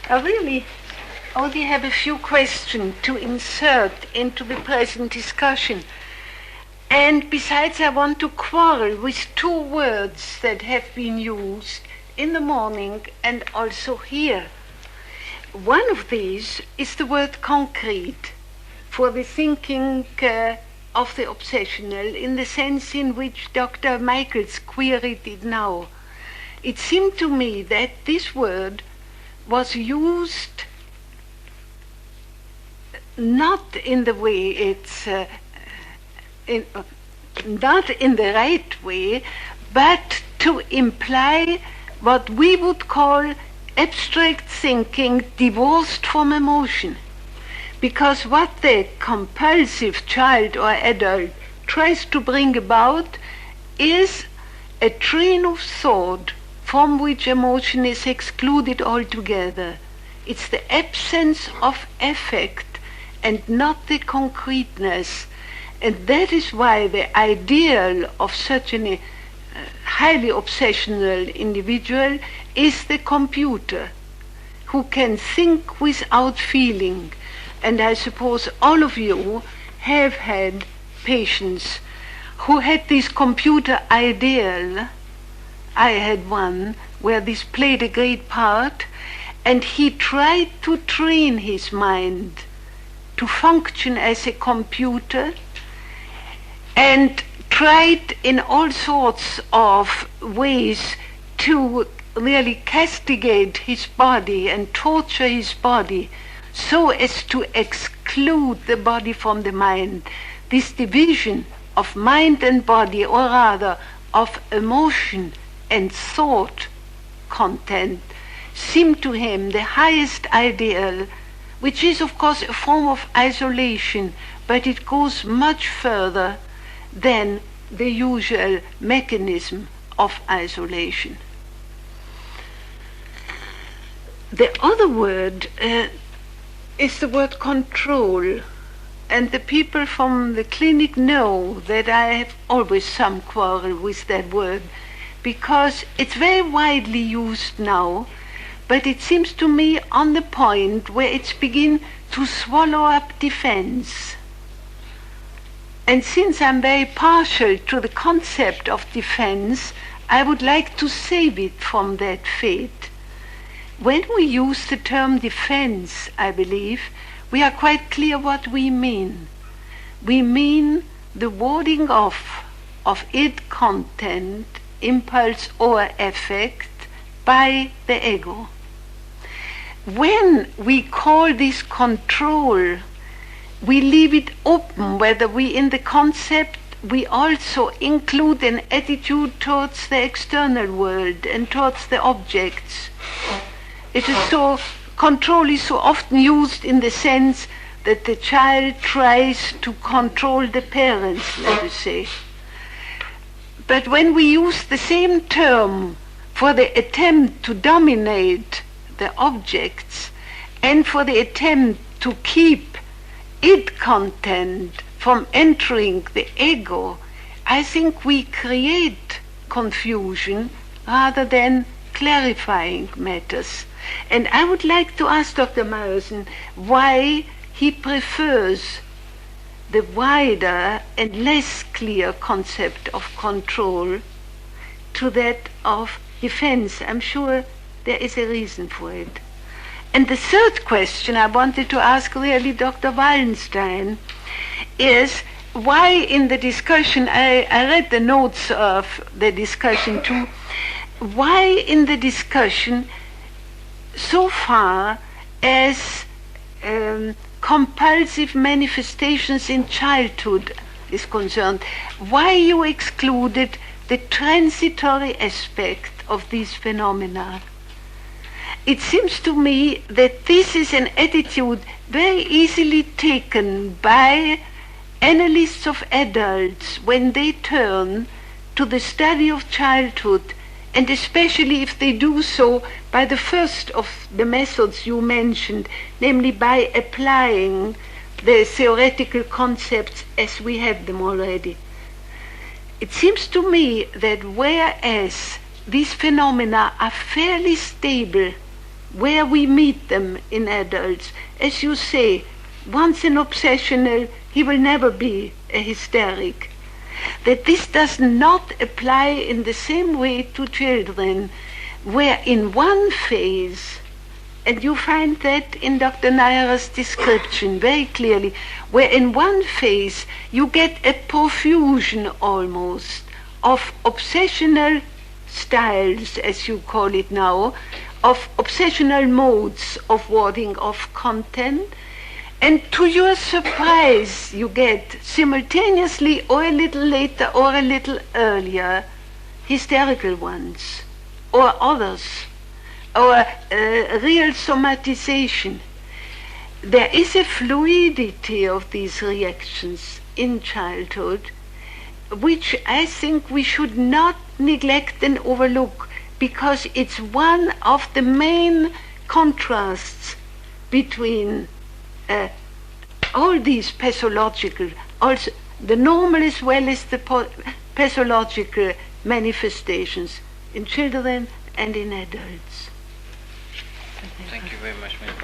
I really only have a few questions to insert into the present discussion. And besides, I want to quarrel with two words that have been used in the morning and also here. One of these is the word concrete for the thinking of the obsessional in the sense in which Dr. Michaels queried it now. It seemed to me that this word was used not in the way it's not in the right way, but to imply what we would call abstract thinking divorced from emotion. Because what the compulsive child or adult tries to bring about is a train of thought from which emotion is excluded altogether. It's the absence of affect and not the concreteness. And that is why the ideal of such a highly obsessional individual is the computer, who can think without feeling. And I suppose all of you have had patients who had this computer ideal. I had one where this played a great part, and he tried to train his mind to function as a computer and tried in all sorts of ways to really castigate his body and torture his body so as to exclude the body from the mind. This division of mind and body, or rather of emotion and thought content, seemed to him the highest ideal, which is of course a form of isolation, but it goes much further than the usual mechanism of isolation. The other word is the word control, and the people from the clinic know that I have always some quarrel with that word, because it's very widely used now, but it seems to me on the point where it's begin to swallow up defense. And since I'm very partial to the concept of defense, I would like to save it from that fate. When we use the term defense, I believe, we are quite clear what we mean. We mean the warding off of id content, impulse or affect by the ego. When we call this control, we leave it open whether we in the concept we also include an attitude towards the external world and towards the objects. It is so, control is so often used in the sense that the child tries to control the parents, let us say. But when we use the same term for the attempt to dominate the objects and for the attempt to keep id content from entering the ego, I think we create confusion rather than clarifying matters. And I would like to ask Dr. Meyerson why he prefers the wider and less clear concept of control to that of defense. I'm sure there is a reason for it. And the third question I wanted to ask really Dr. Wallenstein is why in the discussion, I read the notes of the discussion too, why in the discussion so far as compulsive manifestations in childhood is concerned, why you excluded the transitory aspect of these phenomena? It seems to me that this is an attitude very easily taken by analysts of adults when they turn to the study of childhood, and especially if they do so by the first of the methods you mentioned, namely by applying the theoretical concepts as we have them already. It seems to me that whereas these phenomena are fairly stable where we meet them in adults. As you say, once an obsessional, he will never be a hysteric. That this does not apply in the same way to children, where in one phase, and you find that in Dr. Naira's description very clearly, where in one phase you get a profusion almost of obsessional styles, as you call it now, of obsessional modes of warding off content, and to your surprise you get simultaneously or a little later or a little earlier hysterical ones or others, or real somatization. There is a fluidity of these reactions in childhood which I think we should not neglect and overlook, because it's one of the main contrasts between all these pathological, also the normal as well as the pathological manifestations in children and in adults. Thank you very much, Ms. Freud.